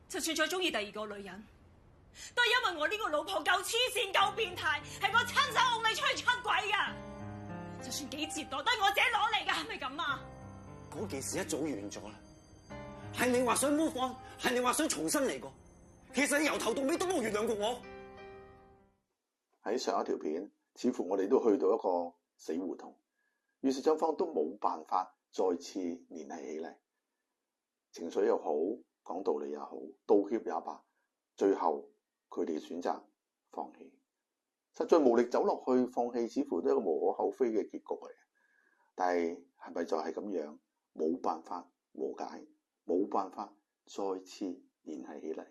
就算再中意第二個女人，都係因為我呢個老婆夠黐線夠變態，係我親手㧬你出去出軌噶。就算幾折墮，都係我自己攞嚟噶，係咪咁啊？嗰件事一早完咗啦，係你話想 move on，係你話想重新嚟過，其實你由頭到尾都冇原諒過我。喺上一條片，似乎我哋都去到一個死胡同，於是雙方都冇辦法再次聯繫起嚟，情緒又好，講道理也好，道歉也罷，最後佢哋選擇放棄，實在無力走落去，放棄似乎都係一個無可厚非嘅結局嚟。但係係咪就係咁樣，冇辦法和解，冇辦法再次聯繫起嚟？